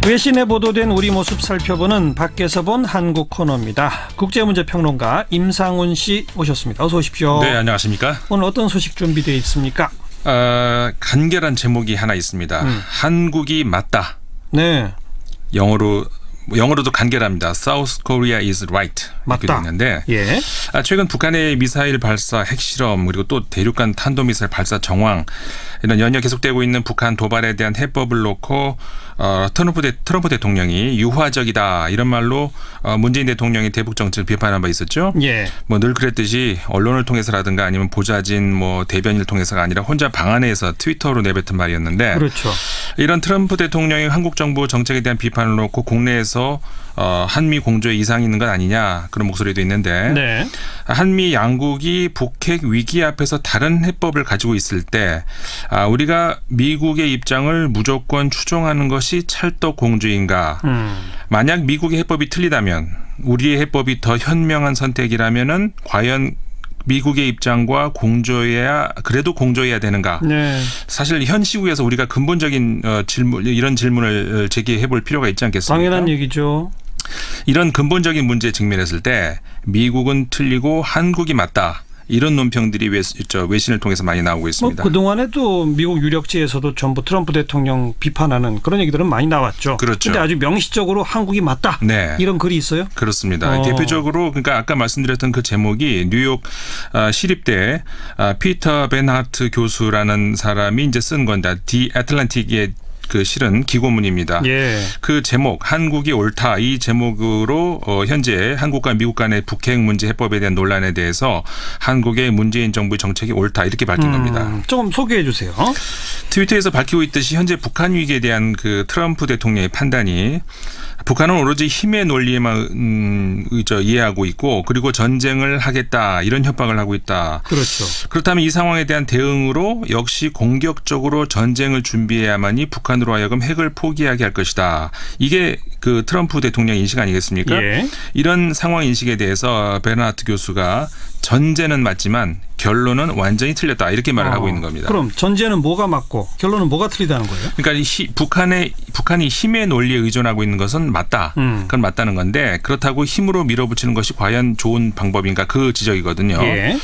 외신에 보도된 우리 모습 살펴보는 밖에서 본 한국 코너입니다. 국제문제평론가 임상훈 씨 오셨습니다. 어서 오십시오. 네, 안녕하십니까. 오늘 어떤 소식 준비되어 있습니까? 간결한 제목이 하나 있습니다. 한국이 맞다. 네. 영어로도 간결합니다. South Korea is right. 이렇게 맞다. 있는데 예. 최근 북한의 미사일 발사, 핵실험 그리고 또 대륙간 탄도미사일 발사 정황 이런 연이어 계속되고 있는 북한 도발에 대한 해법을 놓고 트럼프 대통령이 유화적이다 이런 말로 문재인 대통령이 대북 정책을 비판한 바 있었죠. 예. 뭐 늘 그랬듯이 언론을 통해서라든가 아니면 보좌진 대변인을 통해서가 아니라 혼자 방 안에서 트위터로 내뱉은 말이었는데. 그렇죠. 이런 트럼프 대통령이 한국 정부 정책에 대한 비판을 놓고 국내에서 한미 공조에 이상이 있는 것 아니냐 그런 목소리도 있는데. 네. 한미 양국이 북핵 위기 앞에서 다른 해법을 가지고 있을 때 우리가 미국의 입장을 무조건 추종하는 것이 찰떡 공주인가. 만약 미국의 해법이 틀리다면 우리의 해법이 더 현명한 선택이라면은 과연 미국의 입장과 그래도 공조해야 되는가. 네. 사실 현 시국에서 우리가 근본적인 이런 질문을 제기해 볼 필요가 있지 않겠습니까? 당연한 얘기죠. 이런 근본적인 문제에 직면했을 때 미국은 틀리고 한국이 맞다. 이런 논평들이 외신을 통해서 많이 나오고 있습니다. 그동안에도 미국 유력지에서도 전부 트럼프 대통령 비판하는 그런 얘기들은 많이 나왔죠. 그렇죠. 그런데 아주 명시적으로 한국이 맞다. 네. 이런 글이 있어요? 그렇습니다. 대표적으로 그러니까 아까 말씀드렸던 그 제목이 뉴욕 시립대 피터 벤하트 교수라는 사람이 이제 쓴 건데 디 애틀랜틱의 그 실은 기고문입니다. 예. 그 제목 한국이 옳다 이 제목으로 현재 한국과 미국 간의 북핵 문제 해법에 대한 논란에 대해서 한국의 문재인 정부의 정책이 옳다 이렇게 밝힌 겁니다. 조금 소개해 주세요. 트위터에서 밝히고 있듯이 현재 북한 위기에 대한 그 트럼프 대통령의 판단이 북한은 오로지 힘의 논리에만 이해하고 있고 그리고 전쟁을 하겠다 이런 협박을 하고 있다. 그렇죠. 그렇다면 이 상황에 대한 대응으로 역시 공격적으로 전쟁을 준비해야만이 북한으로 하여금 핵을 포기하게 할 것이다. 이게 그 트럼프 대통령 인식 아니겠습니까? 예. 이런 상황 인식에 대해서 베르나트 교수가 전제는 맞지만 결론은 완전히 틀렸다 이렇게 말을 하고 있는 겁니다. 그럼 전제는 뭐가 맞고 결론은 뭐가 틀리다는 거예요? 그러니까 북한이 힘의 논리에 의존하고 있는 것은 맞다. 그건 맞다는 건데 그렇다고 힘으로 밀어붙이는 것이 과연 좋은 방법인가 그 지적이거든요. 예.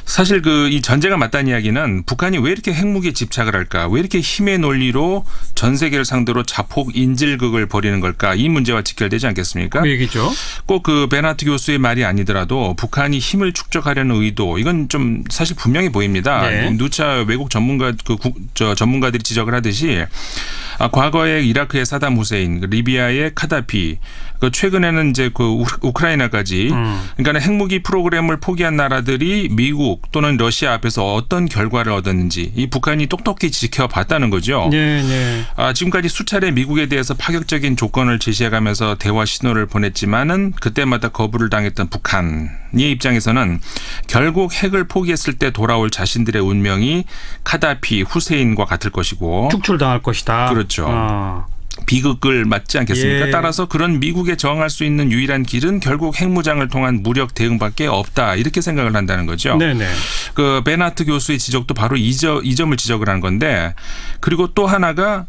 사실 이 전제가 맞다는 이야기는 북한이 왜 이렇게 핵무기에 집착을 할까? 왜 이렇게 힘의 논리로 전 세계를 상대로 자폭 인질극을 벌이는 걸까? 이 문제와 직결되지 않겠습니까? 그 얘기죠. 꼭 그 베나트 교수의 말이 아니더라도 북한이 힘을 축적하려는 의도 이건 좀 사실 분명히 보입니다. 네. 누차 외국 전문가들이 지적을 하듯이 과거에 이라크의 사담 후세인, 리비아의 카다피, 최근에는 이제 우크라이나까지 그러니까 핵무기 프로그램을 포기한 나라들이 미국 또는 러시아 앞에서 어떤 결과를 얻었는지 이 북한이 똑똑히 지켜봤다는 거죠. 네, 네. 지금까지 수차례 미국에 대해서 파격적인 조건을 제시해가면서 대화 신호를 보냈지만은 그때마다 거부를 당했던 북한의 입장에서는 결국 핵을 포기했을 때 돌아올 자신들의 운명이 카다피, 후세인과 같을 것이고 축출당할 것이다. 그렇죠. 비극을 맞지 않겠습니까? 예. 따라서 그런 미국에 저항할 수 있는 유일한 길은 결국 핵무장을 통한 무력 대응밖에 없다. 이렇게 생각을 한다는 거죠. 네네. 그 베나트 교수의 지적도 바로 이 점을 지적을 한 건데 그리고 또 하나가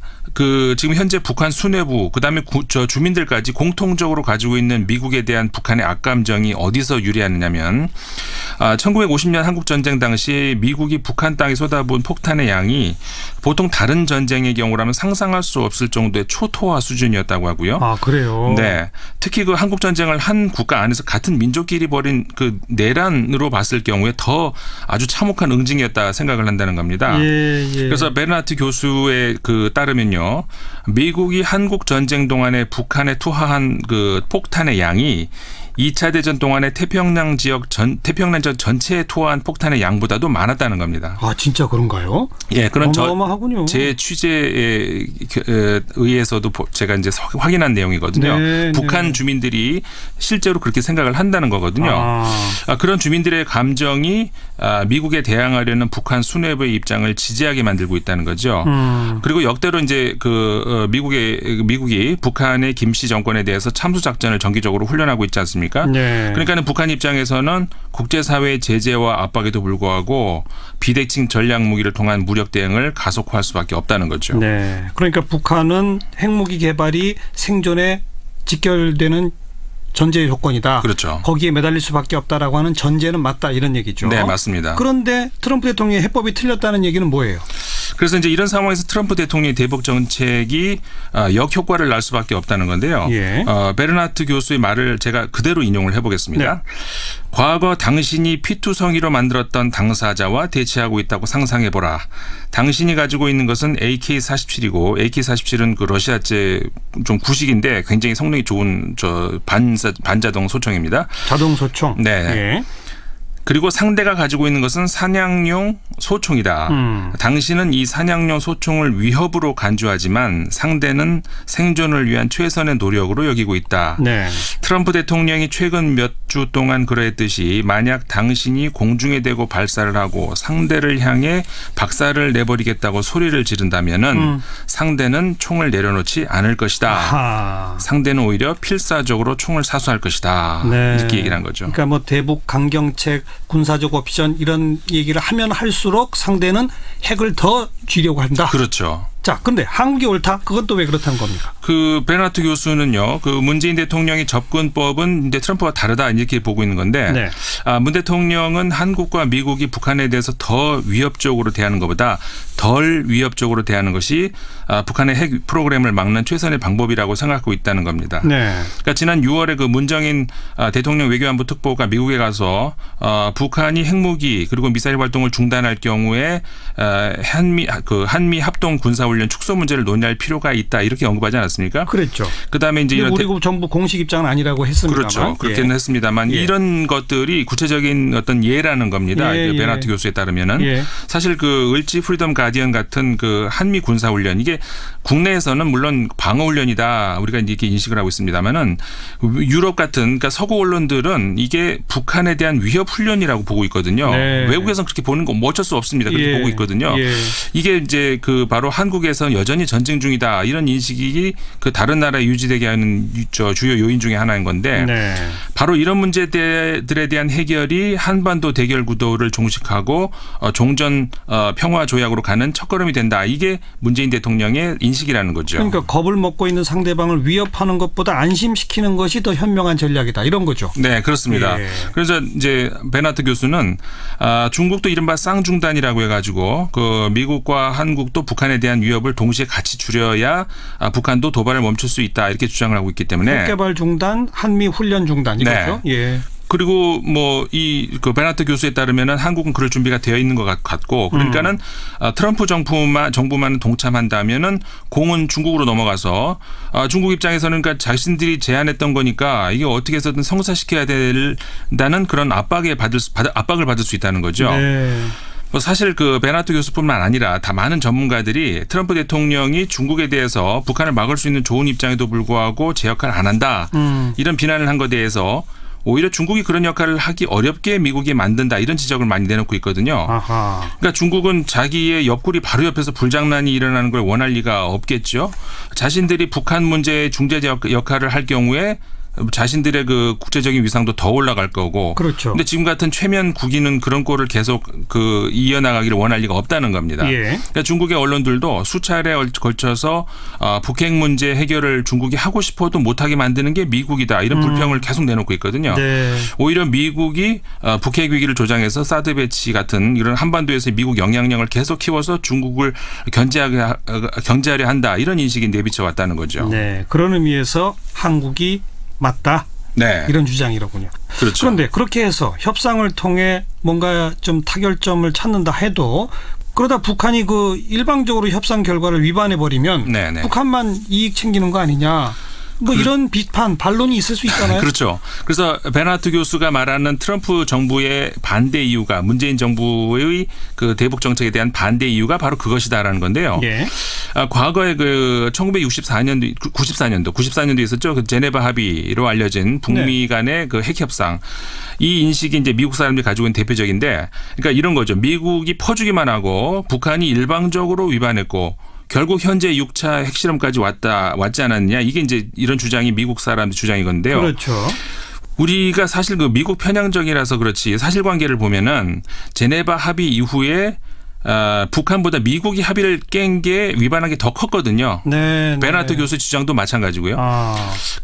지금 현재 북한 수뇌부 그다음에 주민들까지 공통적으로 가지고 있는 미국에 대한 북한의 악감정이 어디서 유래하느냐면 1950년 한국전쟁 당시 미국이 북한 땅에 쏟아부은 폭탄의 양이 보통 다른 전쟁의 경우라면 상상할 수 없을 정도의 초토화 수준이었다고 하고요. 아, 그래요? 네. 특히 그 한국전쟁을 한 국가 안에서 같은 민족끼리 벌인 그 내란으로 봤을 경우에 더 아주 참혹한 응징이었다 생각을 한다는 겁니다. 예. 그래서 베르나트 교수의 따르면요. 미국이 한국 전쟁 동안에 북한에 투하한 그 폭탄의 양이 2차 대전 동안에 태평양 전체에 투하한 폭탄의 양보다도 많았다는 겁니다. 아, 진짜 그런가요? 예, 그런 어마어마하군요. 제 취재에 의해서도 제가 이제 확인한 내용이거든요. 네, 북한 주민들이 실제로 그렇게 생각을 한다는 거거든요. 그런 주민들의 감정이 미국에 대항하려는 북한 수뇌부의 입장을 지지하게 만들고 있다는 거죠. 그리고 역대로 이제 미국이 북한의 김씨 정권에 대해서 참수 작전을 정기적으로 훈련하고 있지 않습니까? 않습니까? 네. 그러니까는 북한 입장에서는 국제사회의 제재와 압박에도 불구하고 비대칭 전략 무기를 통한 무력 대응을 가속화할 수밖에 없다는 거죠. 네. 그러니까 북한은 핵무기 개발이 생존에 직결되는 전제 조건이다. 그렇죠. 거기에 매달릴 수밖에 없다라고 하는 전제는 맞다 이런 얘기죠. 네, 맞습니다. 그런데 트럼프 대통령의 해법이 틀렸다는 얘기는 뭐예요? 그래서 이제 이런 상황에서 트럼프 대통령의 대북 정책이 역효과를 날 수밖에 없다는 건데요. 예. 베르나트 교수의 말을 제가 그대로 인용을 해보겠습니다. 네. 과거 당신이 피투성이로 만들었던 당사자와 대치하고 있다고 상상해보라. 당신이 가지고 있는 것은 AK-47이고 AK-47은 그 러시아제 좀 구식인데 굉장히 성능이 좋은 반자동 소총입니다. 자동 소총. 네. 예. 그리고 상대가 가지고 있는 것은 사냥용 소총이다. 당신은 이 사냥용 소총을 위협으로 간주하지만 상대는 생존을 위한 최선의 노력으로 여기고 있다. 네. 트럼프 대통령이 최근 몇 주 동안 그러했듯이 만약 당신이 공중에 대고 발사를 하고 상대를 향해 박살을 내버리겠다고 소리를 지른다면은 상대는 총을 내려놓지 않을 것이다. 아하. 상대는 오히려 필사적으로 총을 사수할 것이다. 네. 이렇게 얘기를 한 거죠. 그러니까 뭐 대북 강경책, 군사적 옵션 이런 얘기를 하면 할수록 상대는 핵을 더 쥐려고 한다. 그렇죠. 자, 근데 한국이 옳다? 그건 또 왜 그렇다는 겁니까? 그 베르나트 교수는요, 그 문재인 대통령의 접근법은 이제 트럼프와 다르다 이렇게 보고 있는 건데, 네. 문 대통령은 한국과 미국이 북한에 대해서 더 위협적으로 대하는 것보다 덜 위협적으로 대하는 것이 북한의 핵 프로그램을 막는 최선의 방법이라고 생각하고 있다는 겁니다. 네. 그러니까 지난 6월에 그 문정인 대통령 외교안보 특보가 미국에 가서 북한이 핵무기 그리고 미사일 활동을 중단할 경우에 한미 합동 군사훈련 축소 문제를 논의할 필요가 있다 이렇게 언급하지 않았습니까? 그랬죠. 그다음에 이제 이런 우리 정부 공식 입장은 아니라고 했습니다만. 그렇죠. 그렇게는 예. 했습니다만 예. 이런 것들이 구체적인 어떤 예라는 겁니다. 예, 베르나트 교수에 따르면은 예. 사실 그 을지 프리덤 가디언 같은 그 한미 군사훈련 이게 국내에서는 물론 방어훈련이다 우리가 이렇게 인식을 하고 있습니다만은 유럽 같은 그러니까 서구 언론들은 이게 북한에 대한 위협 훈련이라고 보고 있거든요. 네. 외국에서는 그렇게 보는 건 뭐 어쩔 수 없습니다. 그렇게 예. 보고 있거든요. 예. 이게 이제 그 바로 한국에서는 여전히 전쟁 중이다 이런 인식이 그 다른 나라에 유지되게 하는 주요 요인 중에 하나인 건데 네. 바로 이런 문제들에 대한 해결이 한반도 대결 구도를 종식하고 종전 평화 조약으로 가는 첫걸음이 된다. 이게 문재인 대통령의 인식이라는 거죠. 그러니까 겁을 먹고 있는 상대방을 위협하는 것보다 안심시키는 것이 더 현명한 전략이다. 이런 거죠. 네, 그렇습니다. 예. 그래서 이제 베르나트 교수는 중국도 이른바 쌍중단이라고 해가지고 그 미국과 한국도 북한에 대한 위협을 동시에 같이 줄여야 북한도 도발을 멈출 수 있다 이렇게 주장을 하고 있기 때문에 핵개발 중단, 한미 훈련 중단 이거죠. 네. 예. 그리고 뭐 그 베르나트 교수에 따르면은 한국은 그럴 준비가 되어 있는 것 같고 그러니까는 트럼프 정부만 동참한다면은 공은 중국으로 넘어가서 중국 입장에서는 그러니까 자신들이 제안했던 거니까 이게 어떻게 해서든 성사시켜야 된다는 그런 압박을 받을 수 있다는 거죠. 네. 사실 그 베르나트 교수뿐만 아니라 다 많은 전문가들이 트럼프 대통령이 중국에 대해서 북한을 막을 수 있는 좋은 입장에도 불구하고 제 역할을 안 한다. 이런 비난을 한 것에 대해서 오히려 중국이 그런 역할을 하기 어렵게 미국이 만든다 이런 지적을 많이 내놓고 있거든요. 아하. 그러니까 중국은 자기의 옆구리 바로 옆에서 불장난이 일어나는 걸 원할 리가 없겠죠. 자신들이 북한 문제의 중재자 역할을 할 경우에 자신들의 그 국제적인 위상도 더 올라갈 거고. 그렇죠. 근데 지금 같은 최면 국인은 그런 꼴을 계속 그 이어나가기를 원할 리가 없다는 겁니다. 예. 그러니까 중국의 언론들도 수차례에 걸쳐서 북핵 문제 해결을 중국이 하고 싶어도 못하게 만드는 게 미국이다. 이런 불평을 계속 내놓고 있거든요. 네. 오히려 미국이 북핵 위기를 조장해서 사드 배치 같은 이런 한반도에서의 미국 영향력을 계속 키워서 중국을 견제하려 한다. 이런 인식이 내비쳐 왔다는 거죠. 네. 그런 의미에서 한국이 맞다. 네. 이런 주장이로군요. 그렇죠. 그런데 그렇게 해서 협상을 통해 뭔가 좀 타결점을 찾는다 해도 그러다 북한이 그 일방적으로 협상 결과를 위반해 버리면 네네. 북한만 이익 챙기는 거 아니냐. 뭐 이런 비판, 반론이 있을 수 있잖아요. 그렇죠. 그래서 베르나트 교수가 말하는 트럼프 정부의 반대 이유가 문재인 정부의 그 대북 정책에 대한 반대 이유가 바로 그것이다라는 건데요. 예. 과거에 그 1994년도 있었죠. 그 제네바 합의로 알려진 북미 간의 그 핵 협상. 이 인식이 이제 미국 사람들이 가지고 있는 대표적인데, 그러니까 이런 거죠. 미국이 퍼주기만 하고 북한이 일방적으로 위반했고. 결국 현재 6차 핵실험까지 왔지 않았느냐. 이게 이제 이런 주장이 미국 사람들 주장이건데요. 그렇죠. 우리가 사실 그 미국 편향적이라서 그렇지 사실관계를 보면은 제네바 합의 이후에 북한보다 미국이 합의를 깬 게 위반한 게 더 컸거든요. 네, 베나트 네. 교수 주장도 마찬가지고요.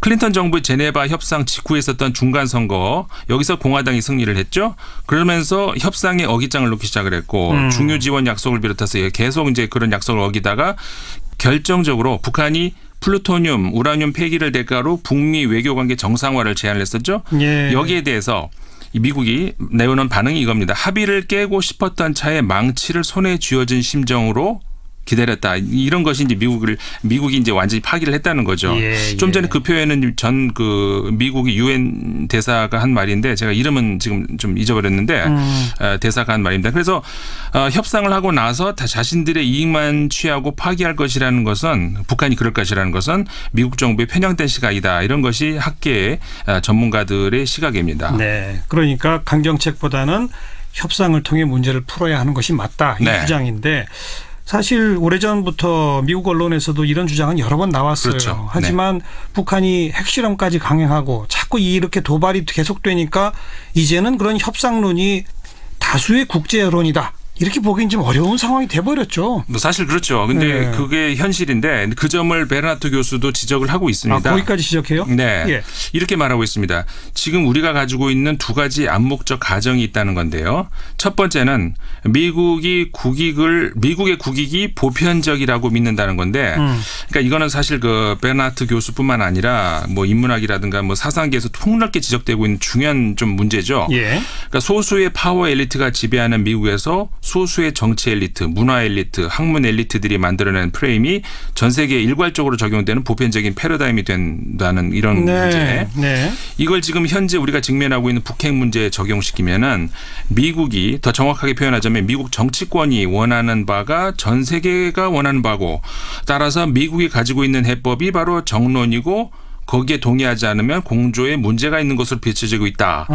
클린턴 정부의 제네바 협상 직후에 있었던 중간 선거 여기서 공화당이 승리를 했죠. 그러면서 협상에 어깃장을 놓기 시작을 했고 중요 지원 약속을 비롯해서 계속 이제 그런 약속을 어기다가 결정적으로 북한이 플루토늄, 우라늄 폐기를 대가로 북미 외교관계 정상화를 제안을 했었죠. 예. 여기에 대해서 미국이 내오는 반응이 이겁니다. 합의를 깨고 싶었던 차에 망치를 손에 쥐어진 심정으로 기다렸다. 이런 것이 이제 미국이 이제 완전히 파기를 했다는 거죠. 예, 좀 전에 그 표현은 전 그 미국의 유엔 대사가 한 말인데 제가 이름은 지금 좀 잊어버렸는데 대사가 한 말입니다. 그래서 협상을 하고 나서 다 자신들의 이익만 취하고 파기할 것이라는 것은 북한이 그럴 것이라는 것은 미국 정부의 편향된 시각이다. 이런 것이 학계의 전문가들의 시각입니다. 네. 그러니까 강경책보다는 협상을 통해 문제를 풀어야 하는 것이 맞다. 이 네. 주장인데 사실 오래전부터 미국 언론에서도 이런 주장은 여러 번 나왔어요. 그렇죠. 하지만 북한이 핵실험까지 강행하고 자꾸 이렇게 도발이 계속되니까 이제는 그런 협상론이 다수의 국제 여론이다. 이렇게 보기엔 좀 어려운 상황이 돼버렸죠. 뭐 사실 그렇죠. 근데 네. 그게 현실인데 그 점을 베르나트 교수도 지적을 하고 있습니다. 거기까지 지적해요? 네. 예. 이렇게 말하고 있습니다. 지금 우리가 가지고 있는 두 가지 암묵적 가정이 있다는 건데요. 첫 번째는 미국의 국익이 보편적이라고 믿는다는 건데 그러니까 이거는 사실 그 베르나트 교수뿐만 아니라 뭐 인문학이라든가 뭐 사상계에서 폭넓게 지적되고 있는 중요한 좀 문제죠. 예. 그러니까 소수의 파워 엘리트가 지배하는 미국에서 소수의 정치 엘리트, 문화 엘리트, 학문 엘리트들이 만들어낸 프레임이 전 세계에 일괄적으로 적용되는 보편적인 패러다임이 된다는 이런 문제. 네. 이걸 지금 현재 우리가 직면하고 있는 북핵 문제에 적용시키면은 미국이 더 정확하게 표현하자면 미국 정치권이 원하는 바가 전 세계가 원하는 바고 따라서 미국이 가지고 있는 해법이 바로 정론이고 거기에 동의하지 않으면 공조에 문제가 있는 것으로 비춰지고 있다.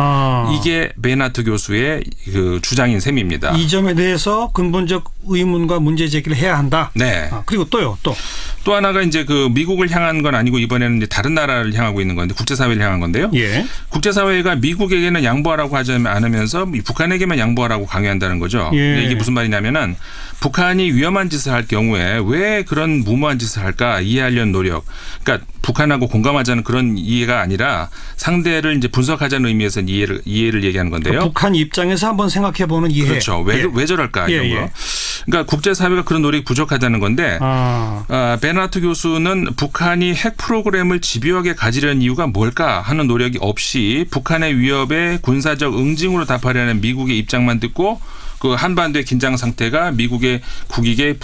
이게 베르나트 교수의 그 주장인 셈입니다. 이 점에 대해서 근본적 의문과 문제 제기를 해야 한다. 네. 그리고 또 하나가 이제 그 미국을 향한 건 아니고 이번에는 이제 다른 나라를 향하고 있는 건데 국제사회를 향한 건데요. 예. 국제사회가 미국에게는 양보하라고 하지 않으면서 북한에게만 양보하라고 강요한다는 거죠. 예. 이게 무슨 말이냐면은 북한이 위험한 짓을 할 경우에 왜 그런 무모한 짓을 할까 이해하려는 노력. 그러니까 북한하고 공감하자는 그런 이해가 아니라 상대를 이제 분석하자는 의미에서 이해를 얘기하는 건데요. 북한 입장에서 한번 생각해 보는 이해. 그렇죠. 왜 저럴까 이런 거. 그러니까 국제사회가 그런 노력이 부족하다는 건데 베르나트 교수는 북한이 핵 프로그램을 집요하게 가지려는 이유가 뭘까 하는 노력이 없이 북한의 위협에 군사적 응징으로 답하려는 미국의 입장만 듣고 그 한반도의 긴장 상태가 미국의 국익에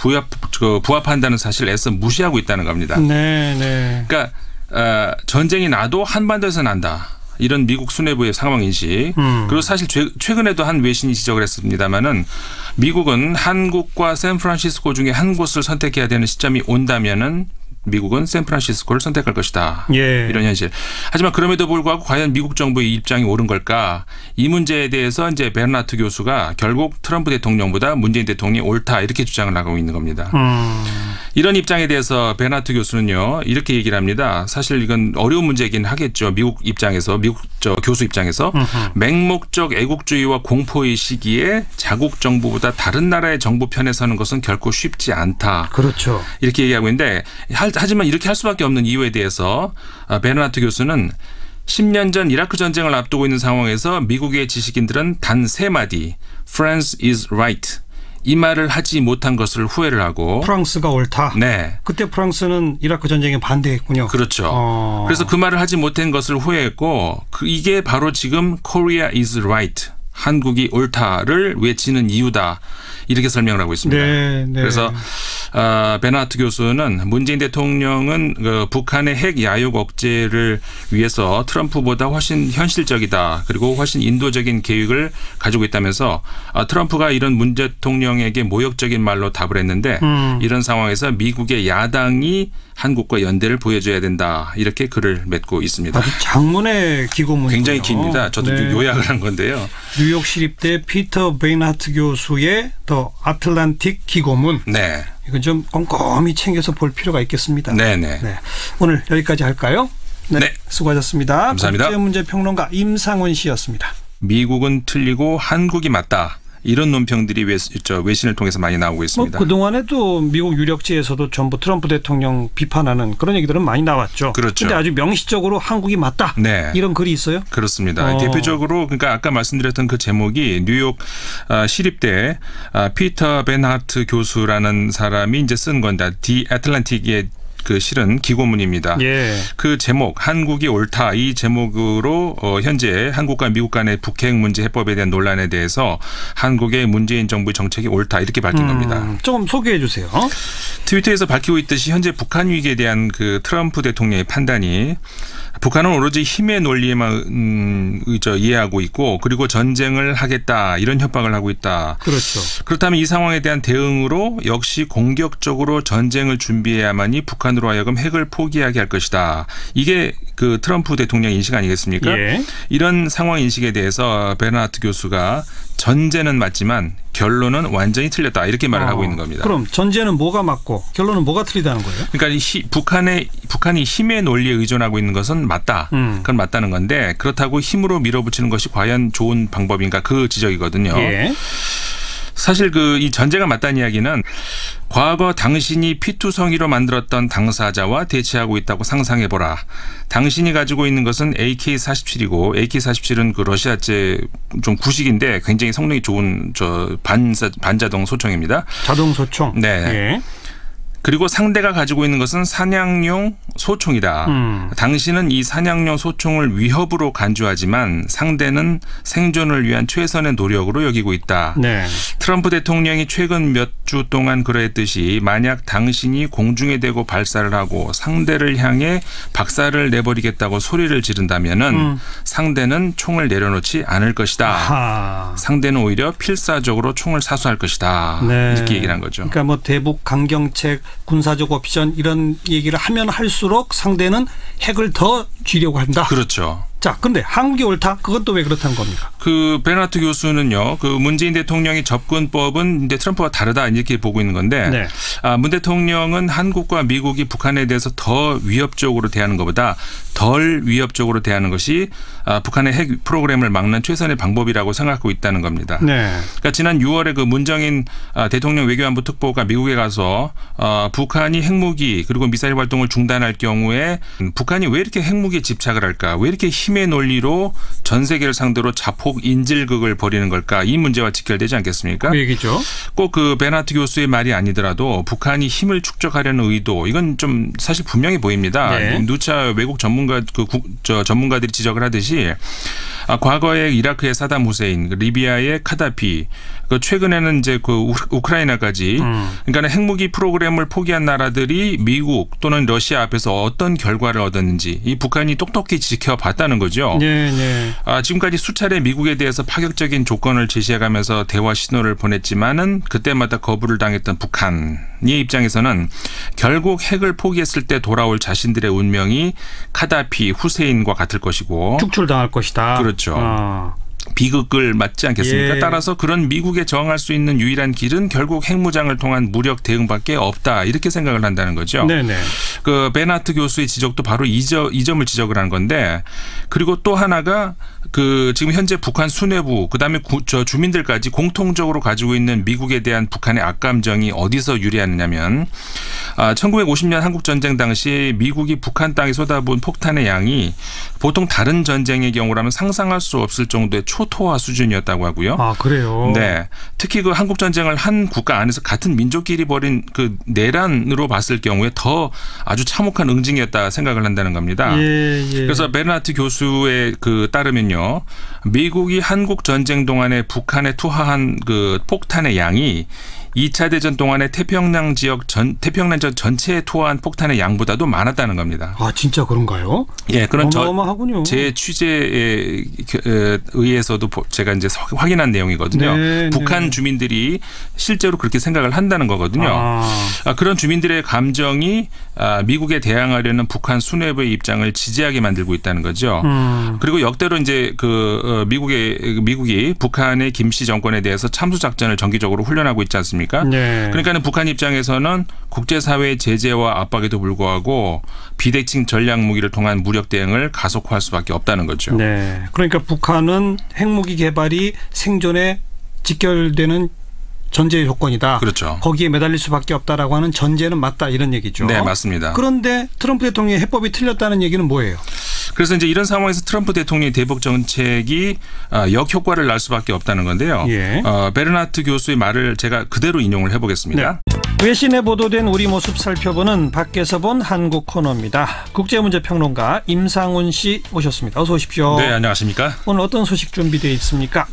부합한다는 사실을 애써 무시하고 있다는 겁니다. 네. 그러니까 전쟁이 나도 한반도에서 난다. 이런 미국 수뇌부의 상황인식. 그리고 사실 최근에도 한 외신이 지적을 했습니다마는 미국은 한국과 샌프란시스코 중에 한 곳을 선택해야 되는 시점이 온다면은 미국은 샌프란시스코를 선택할 것이다. 예. 이런 현실. 하지만 그럼에도 불구하고 과연 미국 정부의 입장이 옳은 걸까? 이 문제에 대해서 이제 베르나트 교수가 결국 트럼프 대통령보다 문재인 대통령이 옳다 이렇게 주장을 하고 있는 겁니다. 이런 입장에 대해서 베르나트 교수는요 이렇게 얘기를 합니다. 사실 이건 어려운 문제이긴 하겠죠. 미국 교수 입장에서 맹목적 애국주의와 공포의 시기에 자국 정부보다 다른 나라의 정부 편에 서는 것은 결코 쉽지 않다. 그렇죠. 이렇게 얘기하고 있는데 하지만 이렇게 할 수밖에 없는 이유에 대해서 베르나트 교수는 10년 전 이라크 전쟁을 앞두고 있는 상황에서 미국의 지식인들은 단 3마디 France is right 이 말을 하지 못한 것을 후회를 하고 프랑스가 옳다. 네. 그때 프랑스는 이라크 전쟁에 반대했군요. 그렇죠. 그래서 그 말을 하지 못한 것을 후회했고 이게 바로 지금 Korea is right. 한국이 옳다를 외치는 이유다. 이렇게 설명을 하고 있습니다. 네. 그래서 베르나트 교수는 문재인 대통령은 북한의 핵 야욕 억제를 위해서 트럼프보다 훨씬 현실적이다. 그리고 훨씬 인도적인 계획을 가지고 있다면서 트럼프가 이런 문 대통령에게 모욕적인 말로 답을 했는데 이런 상황에서 미국의 야당이 한국과 연대를 보여줘야 된다. 이렇게 글을 맺고 있습니다. 장문의 기고문이군요. 굉장히 깁니다. 저도 요약을 한 건데요. 뉴욕 시립대 피터 베르나트 교수의 더 아틀란틱 기고문. 네. 이건 좀 꼼꼼히 챙겨서 볼 필요가 있겠습니다. 네네. 네. 오늘 여기까지 할까요? 네. 수고하셨습니다. 감사합니다. 국제문제평론가 임상훈 씨였습니다. 미국은 틀리고 한국이 맞다. 이런 논평들이 외신을 통해서 많이 나오고 있습니다. 그동안에도 미국 유력지에서도 전부 트럼프 대통령 비판하는 그런 얘기들은 많이 나왔죠. 그렇죠. 그런데 아주 명시적으로 한국이 맞다. 네. 이런 글이 있어요? 그렇습니다. 대표적으로 그러니까 아까 말씀드렸던 그 제목이 뉴욕 시립대 피터 벤하트 교수라는 사람이 이제 쓴 건데 디 애틀랜틱의 그 실은 기고문입니다. 예. 그 제목 한국이 옳다 이 제목으로 현재 한국과 미국 간의 북핵 문제 해법에 대한 논란에 대해서 한국의 문재인 정부의 정책이 옳다 이렇게 밝힌 겁니다. 조금 소개해 주세요. 트위터에서 밝히고 있듯이 현재 북한 위기에 대한 그 트럼프 대통령의 판단이 북한은 오로지 힘의 논리에만 이해하고 있고 그리고 전쟁을 하겠다 이런 협박을 하고 있다. 그렇죠. 그렇다면 이 상황에 대한 대응으로 역시 공격적으로 전쟁을 준비해야만이 북한으로 하여금 핵을 포기하게 할 것이다. 이게 그 트럼프 대통령 인식 아니겠습니까? 예. 이런 상황 인식에 대해서 베르나트 교수가 전제는 맞지만 결론은 완전히 틀렸다 이렇게 말을 하고 있는 겁니다. 그럼 전제는 뭐가 맞고 결론은 뭐가 틀리다는 거예요? 그러니까 북한이 힘의 논리에 의존하고 있는 것은 맞다. 그건 맞다는 건데 그렇다고 힘으로 밀어붙이는 것이 과연 좋은 방법인가 그 지적이거든요. 예. 사실 이 전제가 맞다는 이야기는 과거 당신이 피투성이로 만들었던 당사자와 대치하고 있다고 상상해보라. 당신이 가지고 있는 것은 AK-47이고 AK-47은 그 러시아제 좀 구식인데 굉장히 성능이 좋은 반자동 소총입니다. 자동 소총. 네. 예. 그리고 상대가 가지고 있는 것은 사냥용 소총이다. 당신은 이 사냥용 소총을 위협으로 간주하지만 상대는 생존을 위한 최선의 노력으로 여기고 있다. 네. 트럼프 대통령이 최근 몇 주 동안 그러했듯이 만약 당신이 공중에 대고 발사를 하고 상대를 향해 박살을 내버리겠다고 소리를 지른다면은 상대는 총을 내려놓지 않을 것이다. 아하. 상대는 오히려 필사적으로 총을 사수할 것이다. 네. 이렇게 얘기를 한 거죠. 그러니까 뭐 대북 강경책, 군사적 옵션 이런 얘기를 하면 할수록 상대는 핵을 더 쥐려고 한다. 그렇죠. 자, 근데 한국이 옳다? 그건 또 왜 그렇다는 겁니까? 그 베르나트 교수는요, 그 문재인 대통령의 접근법은 이제 트럼프와 다르다 이렇게 보고 있는 건데, 네. 문 대통령은 한국과 미국이 북한에 대해서 더 위협적으로 대하는 것보다 덜 위협적으로 대하는 것이 북한의 핵 프로그램을 막는 최선의 방법이라고 생각하고 있다는 겁니다. 네. 그러니까 지난 6월에 그 문정인 대통령 외교안보 특보가 미국에 가서 북한이 핵무기 그리고 미사일 활동을 중단할 경우에 북한이 왜 이렇게 핵무기에 집착을 할까? 왜 이렇게 힘의 논리로 전 세계를 상대로 자폭 인질극을 벌이는 걸까? 이 문제와 직결되지 않겠습니까? 그 얘기죠. 꼭 그 베르나트 교수의 말이 아니더라도 북한이 힘을 축적하려는 의도 이건 좀 사실 분명히 보입니다. 네. 누차 외국 전문가들이 지적을 하듯이 과거에 이라크의 사담 후세인, 리비아의 카다피, 최근에는 이제 우크라이나까지, 그러니까 핵무기 프로그램을 포기한 나라들이 미국 또는 러시아 앞에서 어떤 결과를 얻었는지 이 북한이 똑똑히 지켜봤다는 거죠. 네, 네. 지금까지 수차례 미국에 대해서 파격적인 조건을 제시해가면서 대화 신호를 보냈지만은 그때마다 거부를 당했던 북한의 입장에서는 결국 핵을 포기했을 때 돌아올 자신들의 운명이 카다피, 후세인과 같을 것이고 축출당할 것이다. 그렇죠. 비극을 맞지 않겠습니까? 예. 따라서 그런 미국에 저항할 수 있는 유일한 길은 결국 핵무장을 통한 무력 대응밖에 없다. 이렇게 생각을 한다는 거죠. 네네. 그 베르나트 교수의 지적도 바로 이 점을 지적을 한 건데 그리고 또 하나가 그 지금 현재 북한 수뇌부 그다음에 주민들까지 공통적으로 가지고 있는 미국에 대한 북한의 악감정이 어디서 유래하느냐면 1950년 한국 전쟁 당시 미국이 북한 땅에 쏟아부은 폭탄의 양이 보통 다른 전쟁의 경우라면 상상할 수 없을 정도의 초토화 수준이었다고 하고요. 아, 그래요? 네. 특히 그 한국 전쟁을 한 국가 안에서 같은 민족끼리 벌인 그 내란으로 봤을 경우에 더 아주 참혹한 응징이었다 생각을 한다는 겁니다. 예. 그래서 베르나트 교수의 따르면요. 미국이 한국 전쟁 동안에 북한에 투하한 그 폭탄의 양이 2차 대전 동안에 태평양 전체에 투하한 폭탄의 양보다도 많았다는 겁니다. 아, 진짜 그런가요? 예, 그런 어마어마하군요. 제 취재에 의해서도 제가 이제 확인한 내용이거든요. 네, 북한 주민들이 실제로 그렇게 생각을 한다는 거거든요. 그런 주민들의 감정이 미국에 대항하려는 북한 수뇌부의 입장을 지지하게 만들고 있다는 거죠. 그리고 역대로 이제 미국이 북한의 김씨 정권에 대해서 참수 작전을 정기적으로 훈련하고 있지 않습니까? 아니겠습니까? 네. 그러니까는 북한 입장에서는 국제사회의 제재와 압박에도 불구하고 비대칭 전략 무기를 통한 무력 대응을 가속화할 수밖에 없다는 거죠. 네. 그러니까 북한은 핵무기 개발이 생존에 직결되는 전제 조건이다. 그렇죠. 거기에 매달릴 수밖에 없다라고 하는 전제는 맞다 이런 얘기죠. 네, 맞습니다. 그런데 트럼프 대통령의 해법이 틀렸다는 얘기는 뭐예요? 그래서 이제 이런 상황에서 트럼프 대통령의 대북 정책이 역효과를 날 수밖에 없다는 건데요. 예. 베르나트 교수의 말을 제가 그대로 인용을 해보겠습니다. 네. 외신에 보도된 우리 모습 살펴보는 밖에서 본 한국 코너입니다. 국제문제평론가 임상훈 씨 모셨습니다. 어서 오십시오. 네, 안녕하십니까? 오늘 어떤 소식 준비되어 있습니까?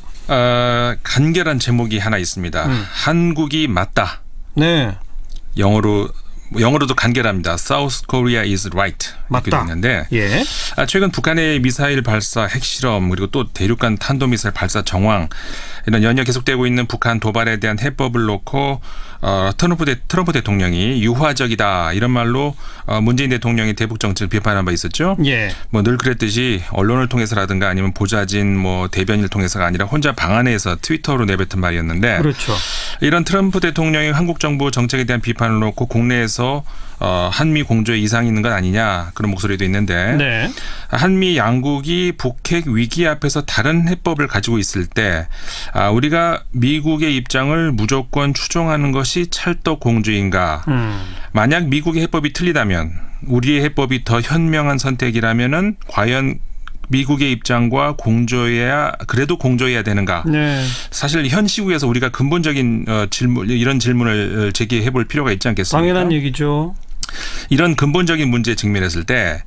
간결한 제목이 하나 있습니다. 한국이 맞다. 네. 영어로도 간결합니다. South Korea is right. 이렇게 맞다. 있는데 예. 최근 북한의 미사일 발사, 핵실험 그리고 또 대륙간 탄도미사일 발사 정황 이런 연이어 계속되고 있는 북한 도발에 대한 해법을 놓고 트럼프 대통령이 유화적이다 이런 말로 문재인 대통령의 대북 정책을 비판한 바 있었죠. 예. 뭐 늘 그랬듯이 언론을 통해서라든가 아니면 보좌진 뭐 대변인을 통해서가 아니라 혼자 방 안에서 트위터로 내뱉은 말이었는데 그렇죠. 이런 트럼프 대통령의 한국 정부 정책에 대한 비판을 놓고 국내에서 한미 공조에 이상이 있는 것 아니냐 그런 목소리도 있는데 네. 한미 양국이 북핵 위기 앞에서 다른 해법을 가지고 있을 때 우리가 미국의 입장을 무조건 추종하는 것이 찰떡공주인가. 만약 미국의 해법이 틀리다면 우리의 해법이 더 현명한 선택이라면은 과연 미국의 입장과 그래도 공조해야 되는가. 네. 사실 현 시국에서 우리가 근본적인 이런 질문을 제기해 볼 필요가 있지 않겠습니까? 당연한 얘기죠. 이런 근본적인 문제에 직면했을 때